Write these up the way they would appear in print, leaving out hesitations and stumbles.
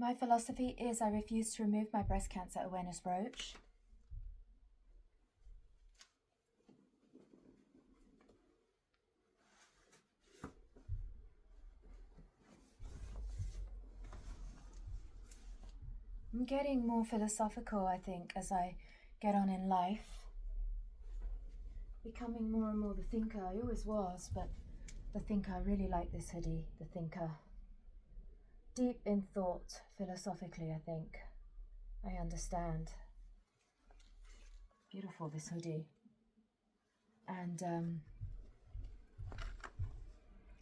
My philosophy is I refuse to remove my breast cancer awareness brooch. I'm getting more philosophical, I think, as I get on in life. Becoming more and more the thinker I always was, but the thinker. I really like this hoodie, the thinker. Deep in thought, philosophically, I think. I understand. Beautiful, this hoodie. And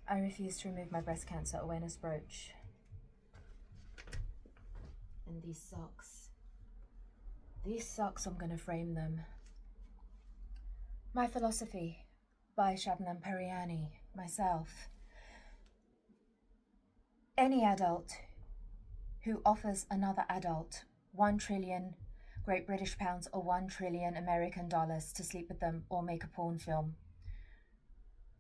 I refuse to remove my breast cancer awareness brooch. And these socks. These socks, I'm going to frame them. My Philosophy by Shabnam Periani, myself. Any adult who offers another adult 1 trillion Great British pounds or 1 trillion American dollars to sleep with them or make a porn film.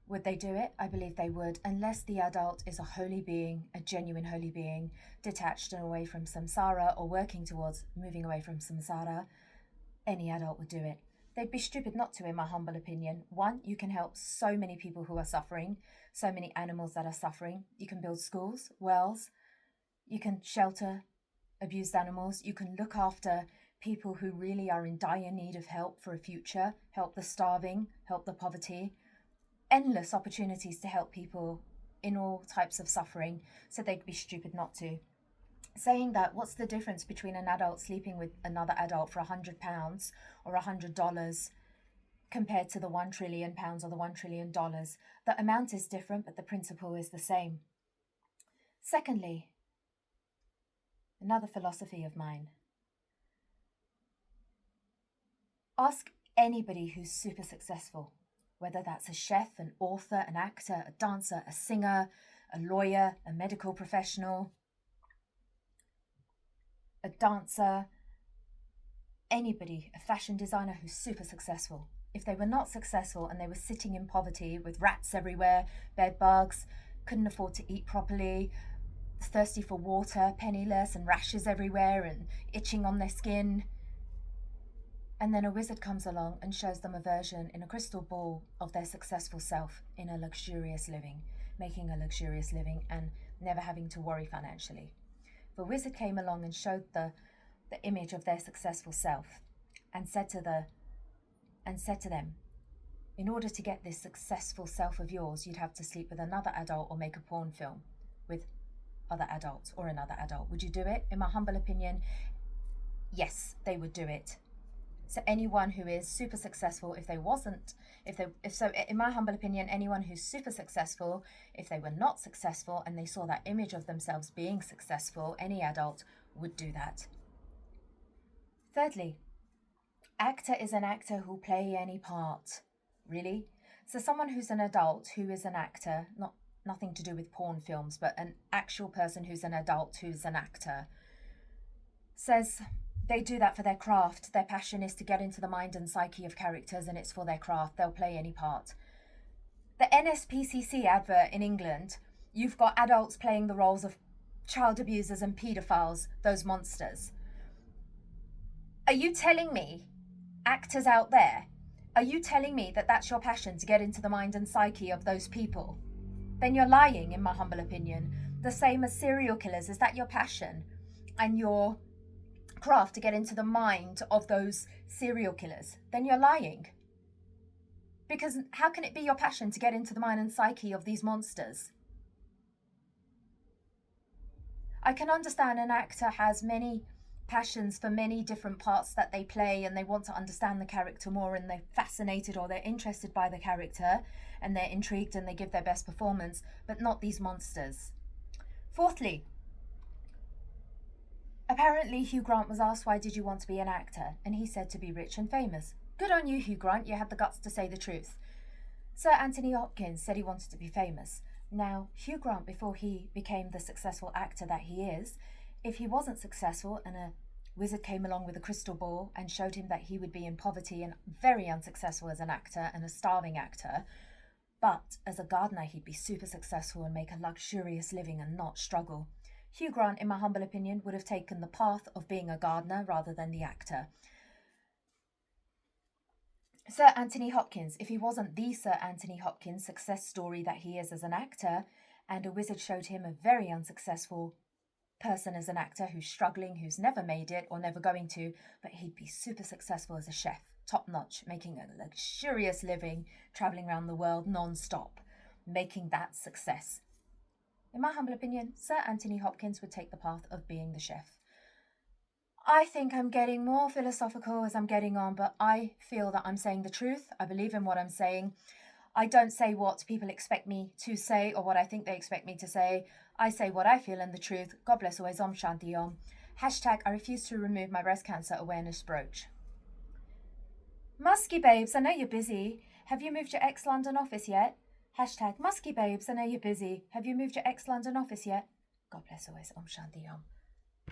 Would they do it? I believe they would, unless the adult is a holy being, a genuine holy being, detached and away from samsara or working towards moving away from samsara. Any adult would do it. They'd be stupid not to, in my humble opinion. One, you can help so many people who are suffering, so many animals that are suffering. You can build schools, wells, you can shelter abused animals, you can look after people who really are in dire need of help for a future, help the starving, help the poverty. Endless opportunities to help people in all types of suffering, so they'd be stupid not to. Saying that, what's the difference between an adult sleeping with another adult for £100 or $100 compared to the £1 trillion or the $1 trillion? The amount is different, but the principle is the same. Secondly, another philosophy of mine. Ask anybody who's super successful, whether that's a chef, an author, an actor, a dancer, a singer, a lawyer, a medical professional, a dancer, anybody, a fashion designer who's super successful. If they were not successful and they were sitting in poverty with rats everywhere, bed bugs, couldn't afford to eat properly, thirsty for water, penniless, and rashes everywhere and itching on their skin, and then a wizard comes along and shows them a version in a crystal ball of their successful self in a luxurious living, making a luxurious living and never having to worry financially. The wizard came along and showed the image of their successful self and said to them, in order to get this successful self of yours, you'd have to sleep with another adult or make a porn film with other adults or another adult. Would you do it? In my humble opinion, yes, they would do it. So anyone who is super successful, in my humble opinion, anyone who's super successful, if they were not successful and they saw that image of themselves being successful, any adult would do that. Thirdly, actor is an actor who'll play any part. Really? So someone who's an adult who is an actor, nothing to do with porn films, but an actual person who's an adult who's an actor, says they do that for their craft. Their passion is to get into the mind and psyche of characters, and it's for their craft. They'll play any part. The NSPCC advert in England, you've got adults playing the roles of child abusers and paedophiles, those monsters. Are you telling me, actors out there, are you telling me that that's your passion, to get into the mind and psyche of those people? Then you're lying, in my humble opinion. The same as serial killers. Is that your passion and your craft, to get into the mind of those serial killers? Then you're lying. Because how can it be your passion to get into the mind and psyche of these monsters? I can understand an actor has many passions for many different parts that they play, and they want to understand the character more, and they're fascinated or they're interested by the character and they're intrigued and they give their best performance, but not these monsters. Fourthly, apparently Hugh Grant was asked, why did you want to be an actor? And he said, to be rich and famous. Good on you, Hugh Grant, you had the guts to say the truth. Sir Anthony Hopkins said he wanted to be famous. Now, Hugh Grant, before he became the successful actor that he is, if he wasn't successful and a wizard came along with a crystal ball and showed him that he would be in poverty and very unsuccessful as an actor and a starving actor, but as a gardener he'd be super successful and make a luxurious living and not struggle. Hugh Grant, in my humble opinion, would have taken the path of being a gardener rather than the actor. Sir Anthony Hopkins, if he wasn't the Sir Anthony Hopkins success story that he is as an actor, and a wizard showed him a very unsuccessful person as an actor who's struggling, who's never made it or never going to, but he'd be super successful as a chef, top notch, making a luxurious living, traveling around the world non-stop, making that success. In my humble opinion, Sir Anthony Hopkins would take the path of being the chef. I think I'm getting more philosophical as I'm getting on, but I feel that I'm saying the truth. I believe in what I'm saying. I don't say what people expect me to say or what I think they expect me to say. I say what I feel and the truth. God bless always. Om Shanti Om. Hashtag I refuse to remove my breast cancer awareness brooch. Musky babes, I know you're busy. Have you moved your ex-London office yet? Hashtag Musky babes, I know you're busy. Have you moved your ex-London office yet? God bless always. Om Shanti Om.